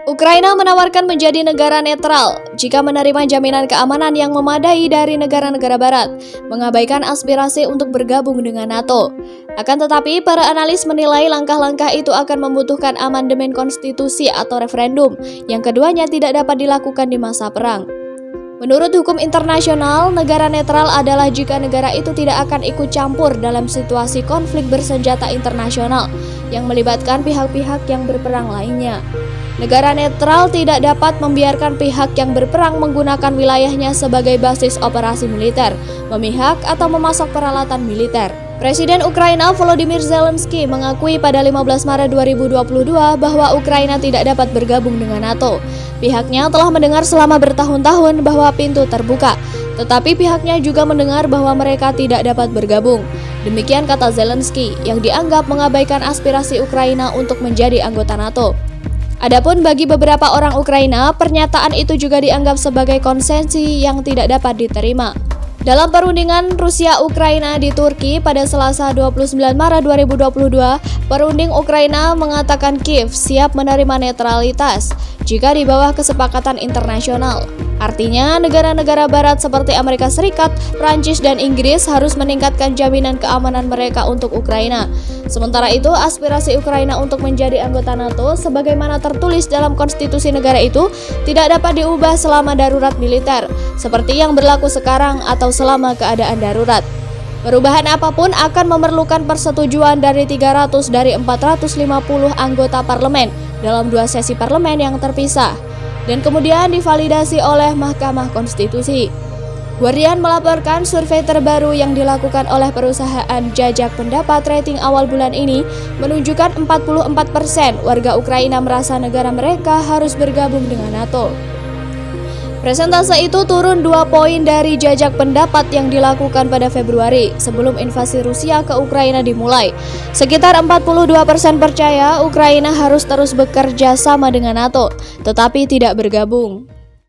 Ukraina menawarkan menjadi negara netral jika menerima jaminan keamanan yang memadai dari negara-negara barat, mengabaikan aspirasi untuk bergabung dengan NATO. Akan tetapi, para analis menilai langkah-langkah itu akan membutuhkan amandemen konstitusi atau referendum, yang keduanya tidak dapat dilakukan di masa perang. Menurut hukum internasional, negara netral adalah jika negara itu tidak akan ikut campur dalam situasi konflik bersenjata internasional yang melibatkan pihak-pihak yang berperang lainnya. Negara netral tidak dapat membiarkan pihak yang berperang menggunakan wilayahnya sebagai basis operasi militer, memihak atau memasok peralatan militer. Presiden Ukraina Volodymyr Zelensky mengakui pada 15 Maret 2022 bahwa Ukraina tidak dapat bergabung dengan NATO. Pihaknya telah mendengar selama bertahun-tahun bahwa pintu terbuka, tetapi pihaknya juga mendengar bahwa mereka tidak dapat bergabung. Demikian kata Zelensky, yang dianggap mengabaikan aspirasi Ukraina untuk menjadi anggota NATO. Adapun bagi beberapa orang Ukraina, pernyataan itu juga dianggap sebagai konsensi yang tidak dapat diterima. Dalam perundingan Rusia-Ukraina di Turki pada Selasa 29 Maret 2022, perunding Ukraina mengatakan Kiev siap menerima netralitas jika di bawah kesepakatan internasional. Artinya, negara-negara barat seperti Amerika Serikat, Prancis, dan Inggris harus meningkatkan jaminan keamanan mereka untuk Ukraina. Sementara itu, aspirasi Ukraina untuk menjadi anggota NATO sebagaimana tertulis dalam konstitusi negara itu tidak dapat diubah selama darurat militer, seperti yang berlaku sekarang atau selama keadaan darurat. Perubahan apapun akan memerlukan persetujuan dari 300 dari 450 anggota parlemen dalam 2 sesi parlemen yang terpisah, dan kemudian divalidasi oleh Mahkamah Konstitusi. Guardian melaporkan survei terbaru yang dilakukan oleh perusahaan jajak pendapat rating awal bulan ini menunjukkan 44% warga Ukraina merasa negara mereka harus bergabung dengan NATO. Persentase itu turun 2 poin dari jajak pendapat yang dilakukan pada Februari sebelum invasi Rusia ke Ukraina dimulai. Sekitar 42% percaya Ukraina harus terus bekerja sama dengan NATO, tetapi tidak bergabung.